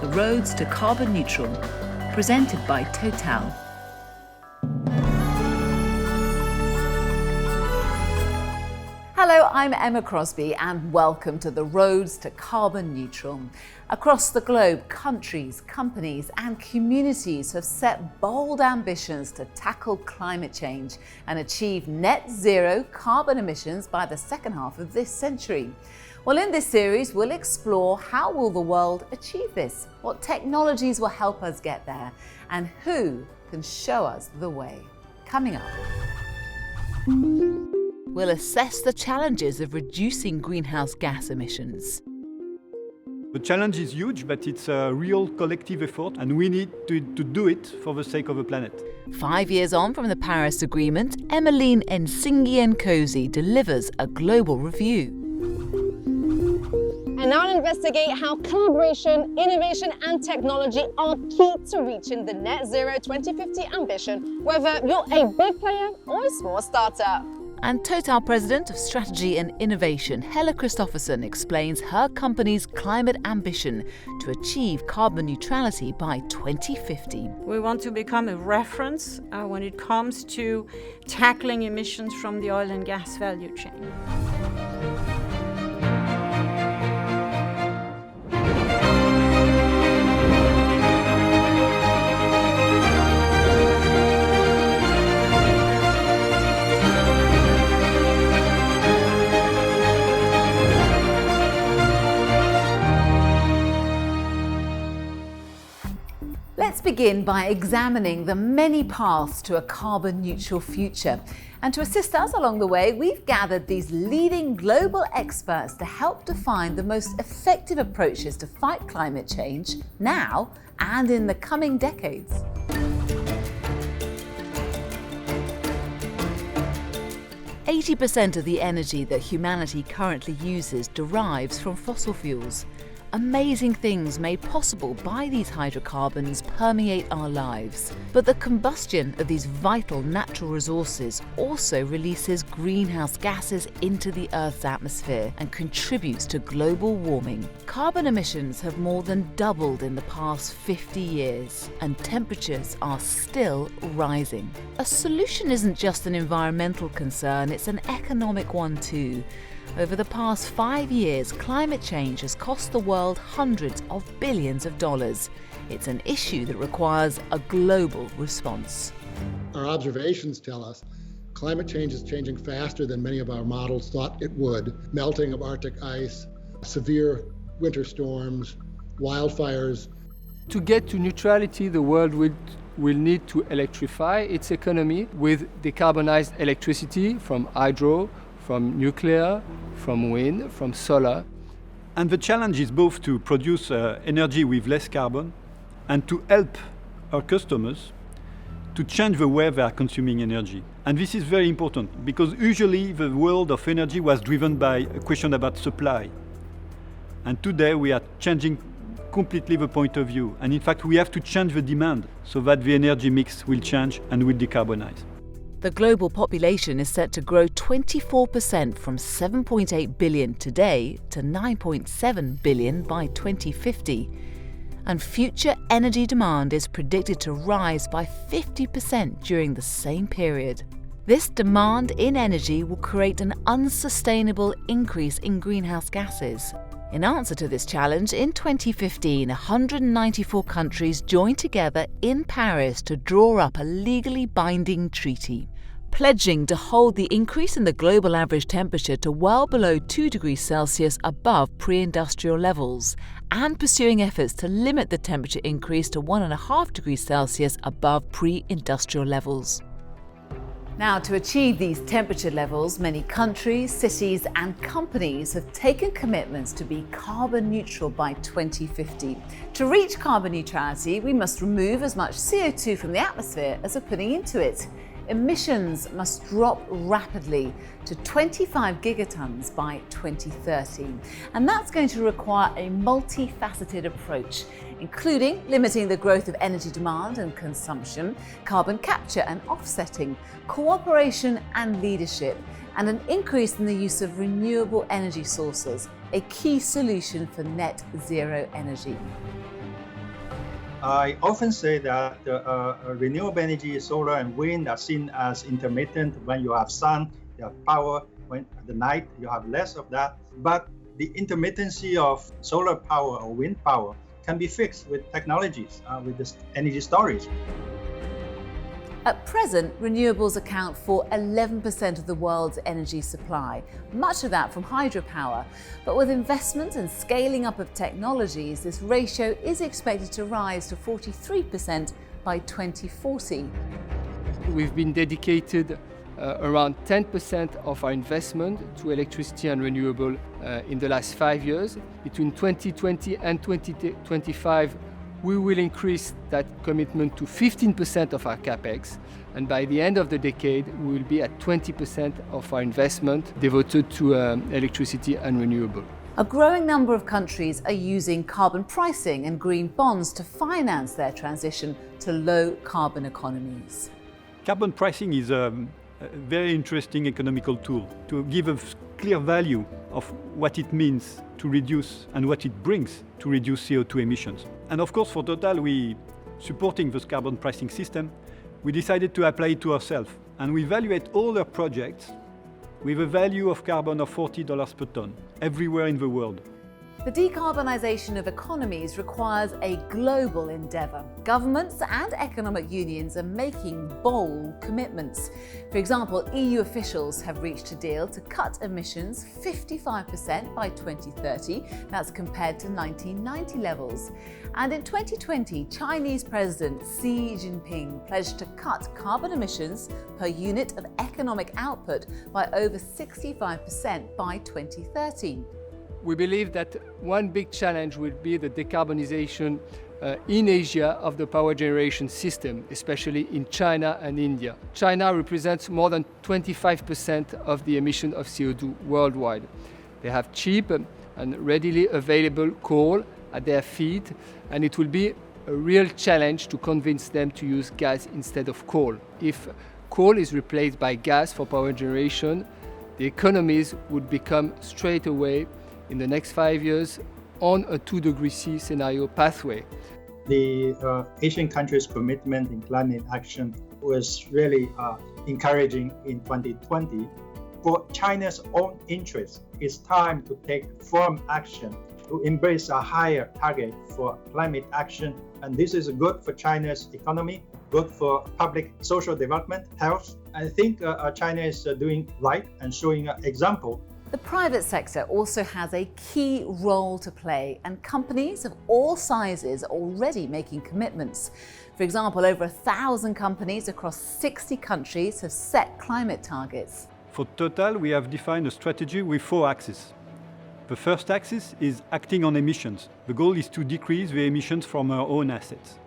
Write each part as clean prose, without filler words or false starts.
The Roads to Carbon Neutral, presented by Total. Hello, I'm Emma Crosby and welcome to The Roads to Carbon Neutral. Across the globe, countries, companies and communities have set bold ambitions to tackle climate change and achieve net zero carbon emissions by the second half of this century. Well, in this series, we'll explore how will the world achieve this, what technologies will help us get there, and who can show us the way. Coming up, we'll assess the challenges of reducing greenhouse gas emissions. The challenge is huge, but it's a real collective effort, and we need to do it for the sake of the planet. 5 years on from the Paris Agreement, Emmeline Nsingi-Nkosi delivers a global review. And now I'll investigate how collaboration, innovation and technology are key to reaching the net zero 2050 ambition, whether you're a big player or a small startup. And Total President of Strategy and Innovation, Helle Kristoffersen, explains her company's climate ambition to achieve carbon neutrality by 2050. We want to become a reference when it comes to tackling emissions from the oil and gas value chain. Let's begin by examining the many paths to a carbon neutral future. And to assist us along the way, we've gathered these leading global experts to help define the most effective approaches to fight climate change now and in the coming decades. "80% of the energy that humanity currently uses derives from fossil fuels. Amazing things made possible by these hydrocarbons permeate our lives. But the combustion of these vital natural resources also releases greenhouse gases into the Earth's atmosphere and contributes to global warming. Carbon emissions have more than doubled in the past 50 years, and temperatures are still rising. A solution isn't just an environmental concern, it's an economic one too. Over the past 5 years, climate change has cost the world hundreds of billions of dollars. It's an issue that requires a global response. Our observations tell us climate change is changing faster than many of our models thought it would. Melting of Arctic ice, severe winter storms, wildfires. To get to neutrality, the world will need to electrify its economy with decarbonized electricity from hydro, from nuclear, from wind, from solar. And the challenge is both to produce energy with less carbon and to help our customers to change the way they are consuming energy. And this is very important because usually the world of energy was driven by a question about supply. And today we are changing completely the point of view. And in fact, we have to change the demand so that the energy mix will change and will decarbonize. The global population is set to grow 24% from 7.8 billion today to 9.7 billion by 2050. And future energy demand is predicted to rise by 50% during the same period. This demand in energy will create an unsustainable increase in greenhouse gases. In answer to this challenge, in 2015, 194 countries joined together in Paris to draw up a legally binding treaty, pledging to hold the increase in the global average temperature to well below 2 degrees Celsius above pre-industrial levels, and pursuing efforts to limit the temperature increase to 1.5 degrees Celsius above pre-industrial levels. Now, to achieve these temperature levels, many countries, cities and companies have taken commitments to be carbon neutral by 2050. To reach carbon neutrality, we must remove as much CO2 from the atmosphere as we're putting into it. Emissions must drop rapidly to 25 gigatons by 2030. And that's going to require a multifaceted approach, including limiting the growth of energy demand and consumption, carbon capture and offsetting, cooperation and leadership, and an increase in the use of renewable energy sources, a key solution for net zero energy. I often say that renewable energy, solar and wind are seen as intermittent. When you have sun, you have power. When at the night, you have less of that. But the intermittency of solar power or wind power can be fixed with technologies, with this energy storage. At present, renewables account for 11% of the world's energy supply, much of that from hydropower. But with investment and scaling up of technologies, this ratio is expected to rise to 43% by 2040. We've been dedicated around 10% of our investment to electricity and renewable in the last 5 years. Between 2020 and 2025, we will increase that commitment to 15% of our capex, and by the end of the decade, we will be at 20% of our investment devoted to electricity and renewable. A growing number of countries are using carbon pricing and green bonds to finance their transition to low carbon economies. Carbon pricing is a very interesting economical tool to give a clear value of what it means to reduce and what it brings to reduce CO2 emissions. And of course, for Total, we supporting this carbon pricing system, we decided to apply it to ourselves. And we evaluate all our projects with a value of carbon of $40 per ton everywhere in the world. The decarbonisation of economies requires a global endeavour. Governments and economic unions are making bold commitments. For example, EU officials have reached a deal to cut emissions 55% by 2030. That's compared to 1990 levels. And in 2020, Chinese President Xi Jinping pledged to cut carbon emissions per unit of economic output by over 65% by 2030. We believe that one big challenge will be the decarbonization in Asia of the power generation system, especially in China and India. China represents more than 25% of the emission of CO2 worldwide. They have cheap and readily available coal at their feet, and it will be a real challenge to convince them to use gas instead of coal. If coal is replaced by gas for power generation, the economies would become straight away in the next 5 years on a 2°C scenario pathway. The Asian countries' commitment in climate action was really encouraging in 2020. For China's own interest, it's time to take firm action to embrace a higher target for climate action. And this is good for China's economy, good for public social development, health. I think China is doing right and showing an example. The private sector also has a key role to play, and companies of all sizes are already making commitments. For example, over 1,000 companies across 60 countries have set climate targets. For Total, we have defined a strategy with 4 axes. The first axis is acting on emissions. The goal is to decrease the emissions from our own assets.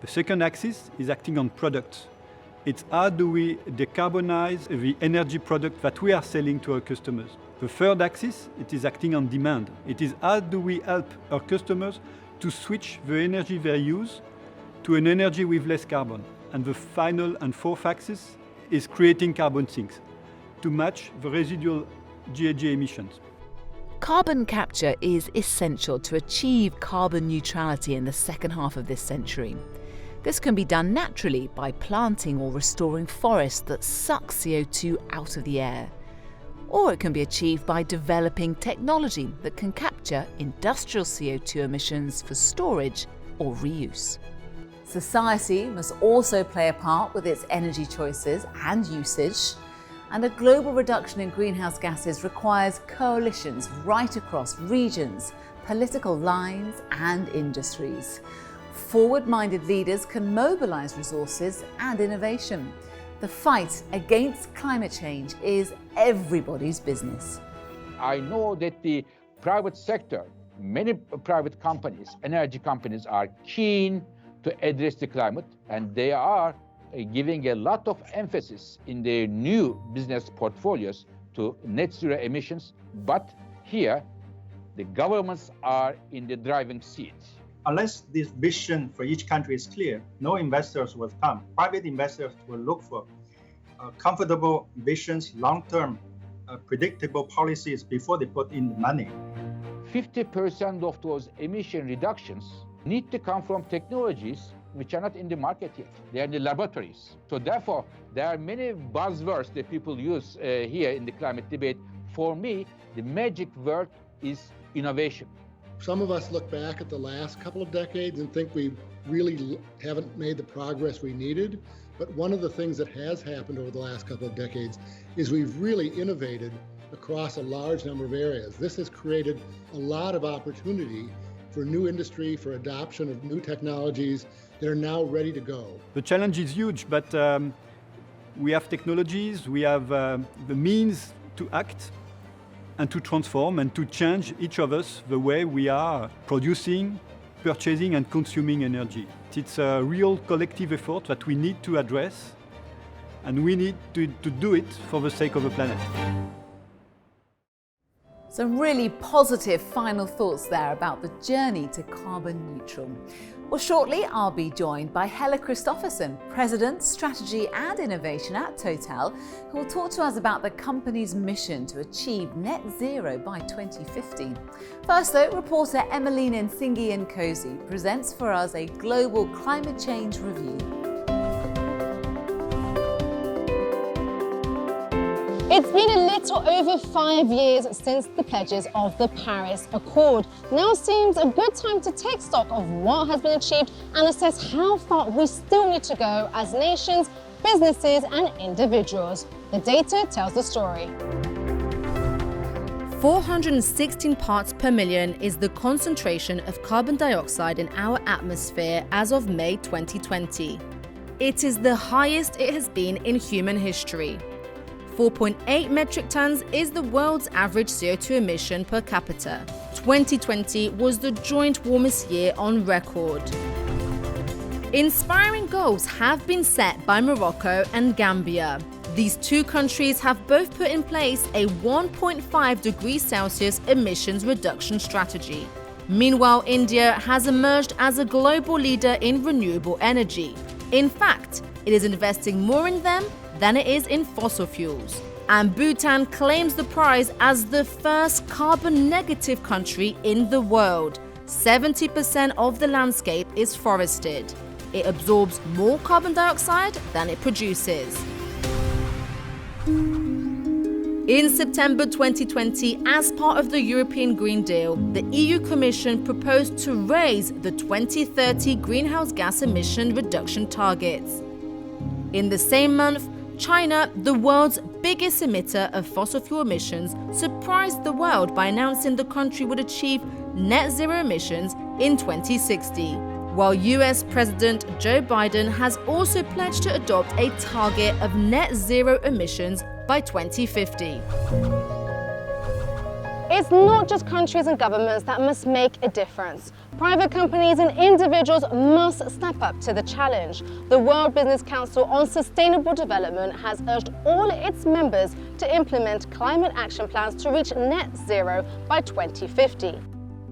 The second axis is acting on products. It's how do we decarbonize the energy product that we are selling to our customers. The third axis, it is acting on demand. It is how do we help our customers to switch the energy they use to an energy with less carbon. And the final and fourth axis is creating carbon sinks to match the residual GHG emissions. Carbon capture is essential to achieve carbon neutrality in the second half of this century. This can be done naturally by planting or restoring forests that suck CO2 out of the air. Or it can be achieved by developing technology that can capture industrial CO2 emissions for storage or reuse. Society must also play a part with its energy choices and usage, and a global reduction in greenhouse gases requires coalitions right across regions, political lines and industries. Forward-minded leaders can mobilise resources and innovation. The fight against climate change is everybody's business. I know that the private sector, many private companies, energy companies are keen to address the climate, and they are giving a lot of emphasis in their new business portfolios to net zero emissions. But here, the governments are in the driving seat. Unless this vision for each country is clear, no investors will come. Private investors will look for comfortable visions, long-term, predictable policies before they put in money. 50% of those emission reductions need to come from technologies which are not in the market yet. They are in the laboratories. So therefore, there are many buzzwords that people use here in the climate debate. For me, the magic word is innovation. Some of us look back at the last couple of decades and think we really haven't made the progress we needed. But one of the things that has happened over the last couple of decades is we've really innovated across a large number of areas. This has created a lot of opportunity for new industry, for adoption of new technologies that are now ready to go. The challenge is huge, but we have technologies, we have the means to act and to transform and to change each of us the way we are producing, purchasing and consuming energy. It's a real collective effort that we need to address, and we need to do it for the sake of the planet. Some really positive final thoughts there about the journey to carbon neutral. Well, shortly I'll be joined by Helle Kristoffersen, President, Strategy and Innovation at Total, who will talk to us about the company's mission to achieve net zero by 2050. First though, reporter Emmeline Nsingi-Nkosi presents for us a global climate change review. It's been a little over 5 years since the pledges of the Paris Accord. Now seems a good time to take stock of what has been achieved and assess how far we still need to go as nations, businesses and individuals. The data tells the story. 416 parts per million is the concentration of carbon dioxide in our atmosphere as of May 2020. It is the highest it has been in human history. 4.8 metric tons is the world's average CO2 emission per capita. 2020 was the joint warmest year on record. Inspiring goals have been set by Morocco and Gambia. These two countries have both put in place a 1.5 degrees Celsius emissions reduction strategy. Meanwhile, India has emerged as a global leader in renewable energy. In fact, it is investing more in them than it is in fossil fuels. And Bhutan claims the prize as the first carbon negative country in the world. 70% of the landscape is forested. It absorbs more carbon dioxide than it produces. In September 2020, as part of the European Green Deal, the EU Commission proposed to raise the 2030 greenhouse gas emission reduction targets. In the same month, China, the world's biggest emitter of fossil fuel emissions, surprised the world by announcing the country would achieve net zero emissions in 2060, while US President Joe Biden has also pledged to adopt a target of net zero emissions by 2050. It's not just countries and governments that must make a difference. Private companies and individuals must step up to the challenge. The World Business Council on Sustainable Development has urged all its members to implement climate action plans to reach net zero by 2050.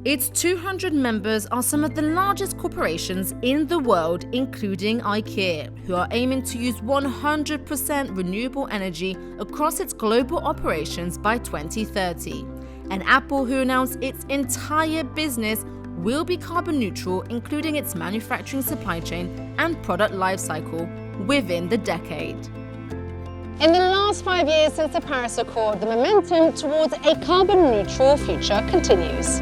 Its 200 members are some of the largest corporations in the world, including Ikea, who are aiming to use 100% renewable energy across its global operations by 2030. And Apple, who announced its entire business will be carbon neutral, including its manufacturing supply chain and product lifecycle within the decade. In the last 5 years since the Paris Accord, the momentum towards a carbon neutral future continues.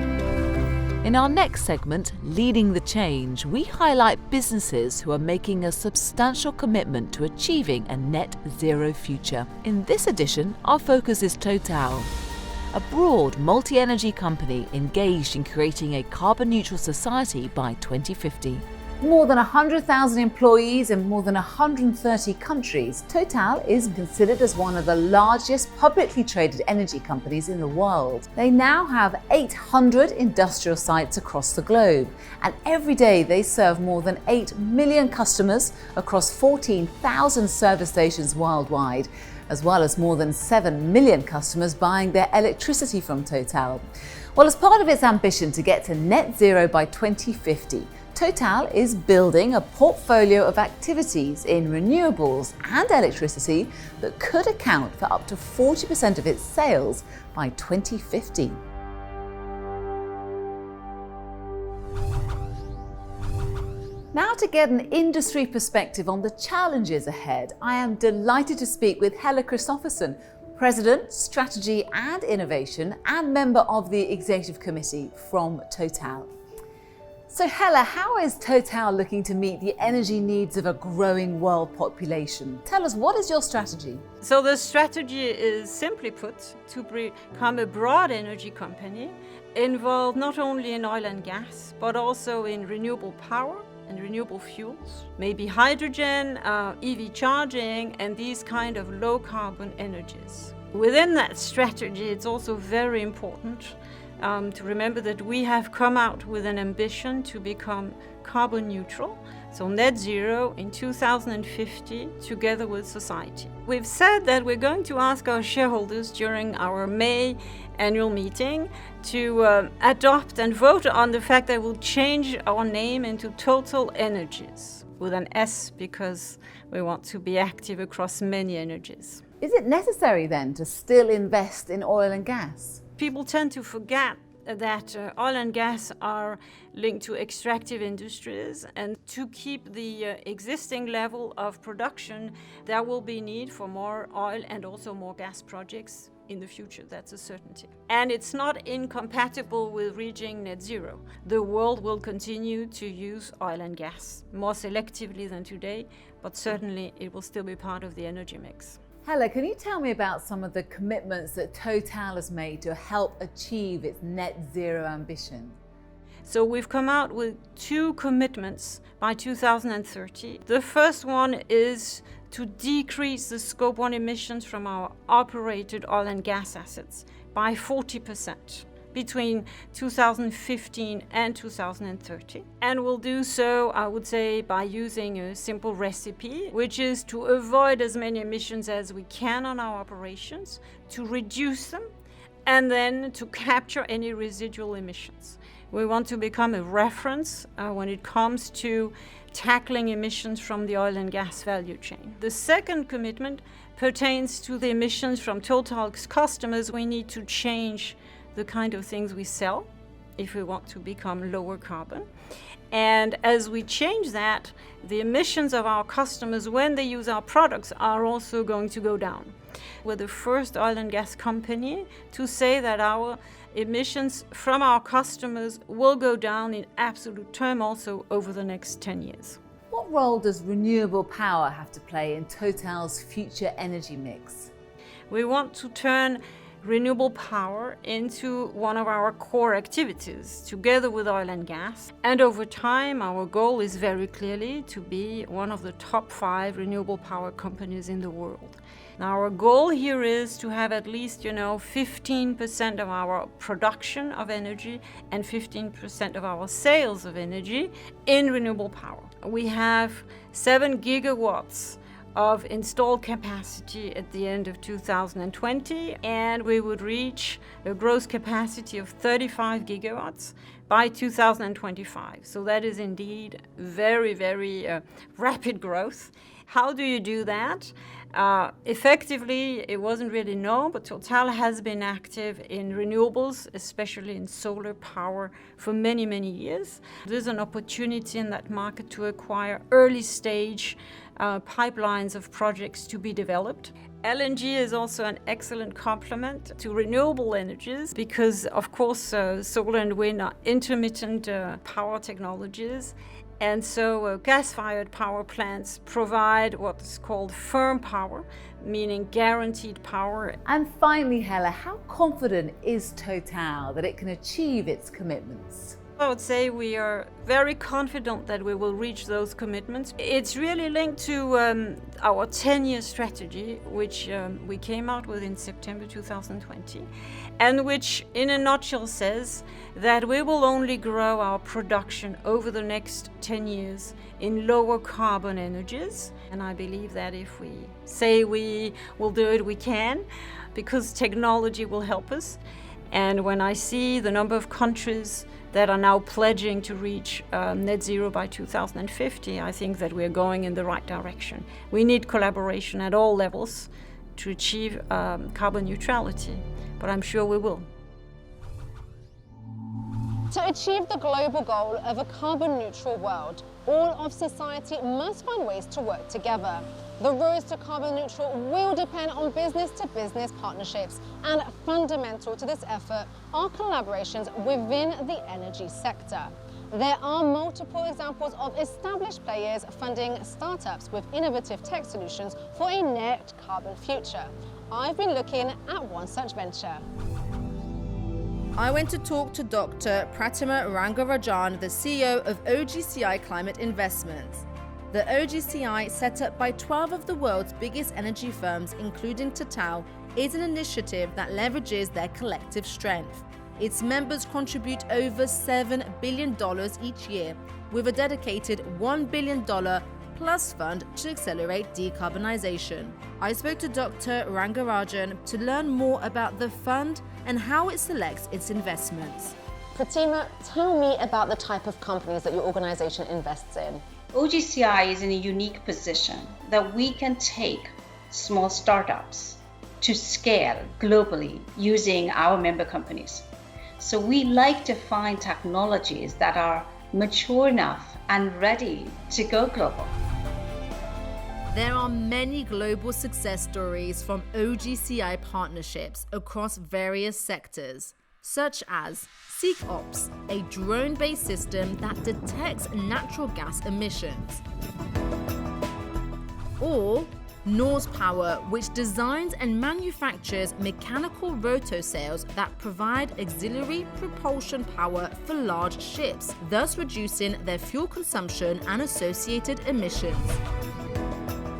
In our next segment, Leading the Change, we highlight businesses who are making a substantial commitment to achieving a net zero future. In this edition, our focus is Total, a broad multi-energy company engaged in creating a carbon-neutral society by 2050. More than 100,000 employees in more than 130 countries, Total is considered as one of the largest publicly traded energy companies in the world. They now have 800 industrial sites across the globe, and every day they serve more than 8 million customers across 14,000 service stations worldwide, as well as more than 7 million customers buying their electricity from Total. Well, as part of its ambition to get to net zero by 2050, Total is building a portfolio of activities in renewables and electricity that could account for up to 40% of its sales by 2050. Now, to get an industry perspective on the challenges ahead, I am delighted to speak with Helle Kristoffersen, President, Strategy and Innovation and member of the Executive Committee from Total. So Helle, how is Total looking to meet the energy needs of a growing world population? Tell us, what is your strategy? So the strategy is, simply put, to become a broad energy company involved not only in oil and gas, but also in renewable power and renewable fuels, maybe hydrogen, EV charging, and these kind of low carbon energies. Within that strategy, it's also very important to remember that we have come out with an ambition to become carbon neutral, so net zero in 2050, together with society. We've said that we're going to ask our shareholders during our May annual meeting to adopt and vote on the fact that we'll change our name into TotalEnergies, with an S, because we want to be active across many energies. Is it necessary then to still invest in oil and gas? People tend to forget that oil and gas are linked to extractive industries, and to keep the existing level of production, there will be need for more oil and also more gas projects in the future. That's a certainty. And it's not incompatible with reaching net zero. The world will continue to use oil and gas more selectively than today, but certainly it will still be part of the energy mix. Helle, can you tell me about some of the commitments that Total has made to help achieve its net zero ambition? So we've come out with 2 commitments by 2030. The first one is to decrease the Scope 1 emissions from our operated oil and gas assets by 40% between 2015 and 2030. And we'll do so, I would say, by using a simple recipe, which is to avoid as many emissions as we can on our operations, to reduce them, and then to capture any residual emissions. We want to become a reference when it comes to tackling emissions from the oil and gas value chain. The second commitment pertains to the emissions from Total's customers. We need to change the kind of things we sell if we want to become lower carbon. And as we change that, the emissions of our customers when they use our products are also going to go down. We're the first oil and gas company to say that our emissions from our customers will go down in absolute term also over the next 10 years. What role does renewable power have to play in Total's future energy mix? We want to turn renewable power into one of our core activities, together with oil and gas. And over time, our goal is very clearly to be one of the top 5 renewable power companies in the world. Now, our goal here is to have at least, 15% of our production of energy and 15% of our sales of energy in renewable power. We have 7 gigawatts of installed capacity at the end of 2020, and we would reach a gross capacity of 35 gigawatts by 2025. So that is indeed very, very rapid growth. How do you do that? Effectively, it wasn't really known, but Total has been active in renewables, especially in solar power, for many, many years. There's an opportunity in that market to acquire early stage pipelines of projects to be developed. LNG is also an excellent complement to renewable energies because, of course, solar and wind are intermittent power technologies. And so gas-fired power plants provide what is called firm power, meaning guaranteed power. And finally, Helle, how confident is Total that it can achieve its commitments? I would say we are very confident that we will reach those commitments. It's really linked to our 10-year strategy, which we came out with in September 2020, and which in a nutshell says that we will only grow our production over the next 10 years in lower carbon energies. And I believe that if we say we will do it, we can, because technology will help us. And when I see the number of countries that are now pledging to reach net zero by 2050, I think that we're going in the right direction. We need collaboration at all levels to achieve carbon neutrality, but I'm sure we will. To achieve the global goal of a carbon neutral world, all of society must find ways to work together. The road to carbon neutral will depend on business-to-business partnerships, and fundamental to this effort are collaborations within the energy sector. There are multiple examples of established players funding startups with innovative tech solutions for a net carbon future. I've been looking at one such venture. I went to talk to Dr. Pratima Rangarajan, the CEO of OGCI Climate Investments. The OGCI, set up by 12 of the world's biggest energy firms, including Total, is an initiative that leverages their collective strength. Its members contribute over $7 billion each year, with a dedicated $1 billion plus fund to accelerate decarbonization. I spoke to Dr. Rangarajan to learn more about the fund and how it selects its investments. Pratima, tell me about the type of companies that your organization invests in. OGCI is in a unique position that we can take small startups to scale globally using our member companies. So we like to find technologies that are mature enough and ready to go global. There are many global success stories from OGCI partnerships across various sectors, such as SeekOps, a drone-based system that detects natural gas emissions, or Norse Power, which designs and manufactures mechanical rotosails that provide auxiliary propulsion power for large ships, thus reducing their fuel consumption and associated emissions.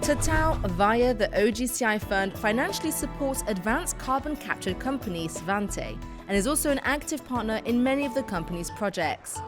Total, via the OGCI fund, financially supports advanced carbon capture company Svante and is also an active partner in many of the company's projects.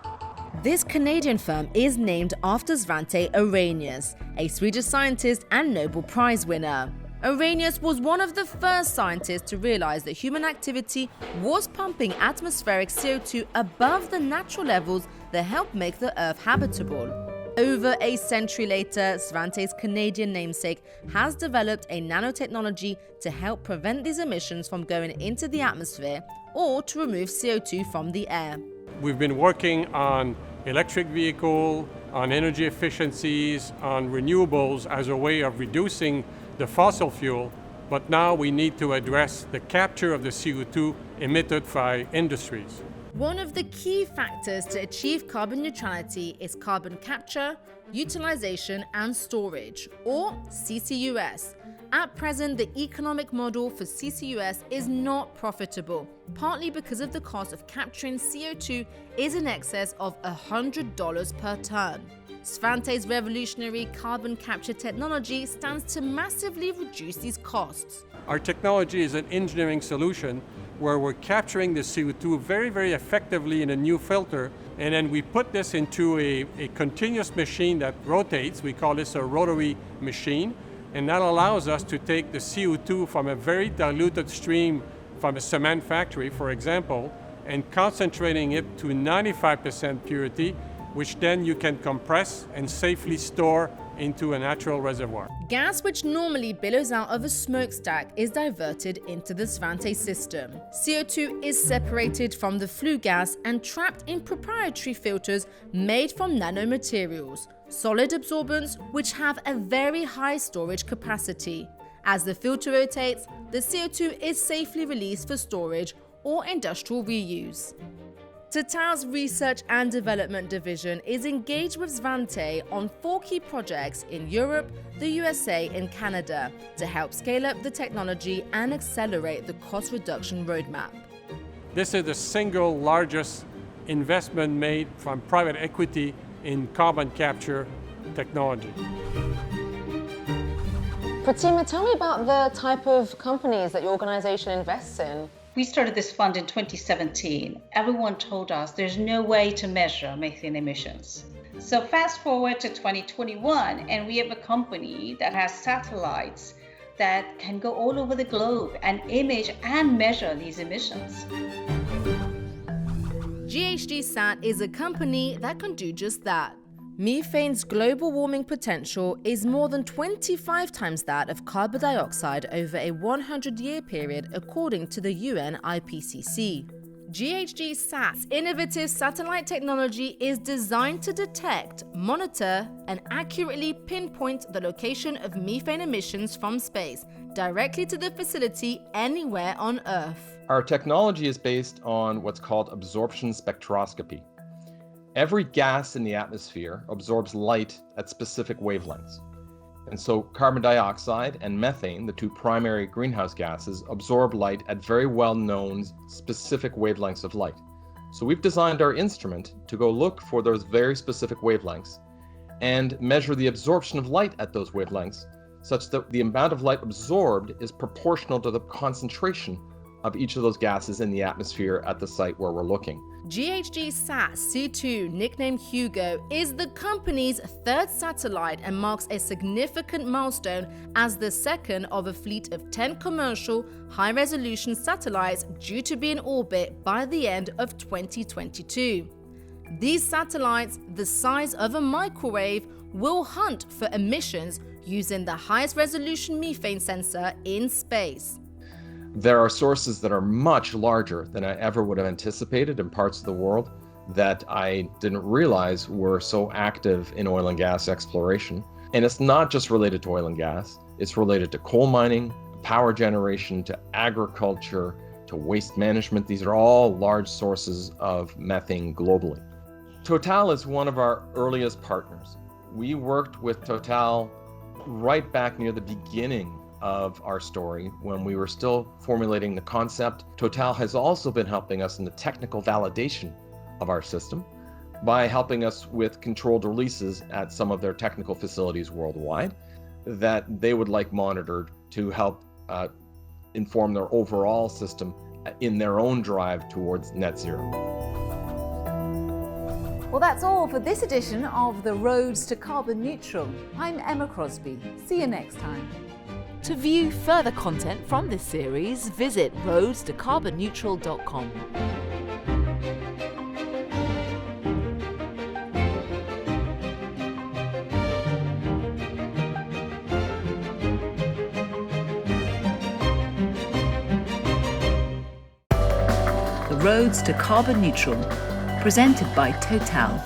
This Canadian firm is named after Svante Arrhenius, a Swedish scientist and Nobel Prize winner. Arrhenius was one of the first scientists to realize that human activity was pumping atmospheric CO2 above the natural levels that help make the Earth habitable. Over a century later, Svante's Canadian namesake has developed a nanotechnology to help prevent these emissions from going into the atmosphere or to remove CO2 from the air. We've been working on electric vehicle, on energy efficiencies, on renewables as a way of reducing the fossil fuel, but now we need to address the capture of the CO2 emitted by industries. One of the key factors to achieve carbon neutrality is carbon capture, utilization and storage, or CCUS. At present, the economic model for CCUS is not profitable, partly because of the cost of capturing CO2 is in excess of $100 per ton. Svante's revolutionary carbon capture technology stands to massively reduce these costs. Our technology is an engineering solution where we're capturing the CO2 very, very effectively in a new filter, and then we put this into a continuous machine that rotates. We call this a rotary machine, and that allows us to take the CO2 from a very diluted stream from a cement factory, for example, and concentrating it to 95% purity, which then you can compress and safely store into a natural reservoir. Gas which normally billows out of a smokestack is diverted into the Svante system. CO2 is separated from the flue gas and trapped in proprietary filters made from nanomaterials, solid absorbents which have a very high storage capacity. As the filter rotates, the CO2 is safely released for storage or industrial reuse. Total's Research and Development Division is engaged with Svante on 4 key projects in Europe, the USA and Canada to help scale up the technology and accelerate the cost reduction roadmap. This is the single largest investment made from private equity in carbon capture technology. Pratima, tell me about the type of companies that your organization invests in. We started this fund in 2017. Everyone told us there's no way to measure methane emissions. So fast forward to 2021, and we have a company that has satellites that can go all over the globe and image and measure these emissions. GHGSat is a company that can do just that. Methane's global warming potential is more than 25 times that of carbon dioxide over a 100-year period, according to the UN IPCC. GHG-SAT's innovative satellite technology is designed to detect, monitor, and accurately pinpoint the location of methane emissions from space, directly to the facility anywhere on Earth. Our technology is based on what's called absorption spectroscopy. Every gas in the atmosphere absorbs light at specific wavelengths. And so carbon dioxide and methane, the two primary greenhouse gases, absorb light at very well-known specific wavelengths of light. So we've designed our instrument to go look for those very specific wavelengths and measure the absorption of light at those wavelengths such that the amount of light absorbed is proportional to the concentration of each of those gases in the atmosphere at the site where we're looking. GHG-SAT C2, nicknamed Hugo, is the company's third satellite and marks a significant milestone as the second of a fleet of 10 commercial, high-resolution satellites due to be in orbit by the end of 2022. These satellites, the size of a microwave, will hunt for emissions using the highest resolution methane sensor in space. There are sources that are much larger than I ever would have anticipated in parts of the world that I didn't realize were so active in oil and gas exploration. And it's not just related to oil and gas, it's related to coal mining, power generation, to agriculture, to waste management. These are all large sources of methane globally. Total is one of our earliest partners. We worked with Total right back near the beginning of our story when we were still formulating the concept. Total has also been helping us in the technical validation of our system by helping us with controlled releases at some of their technical facilities worldwide that they would like monitored to help inform their overall system in their own drive towards net zero. Well, that's all for this edition of The Roads to Carbon Neutral. I'm Emma Crosby. See you next time. To view further content from this series, visit roadstocarbonneutral.com. The Roads to Carbon Neutral, presented by Total.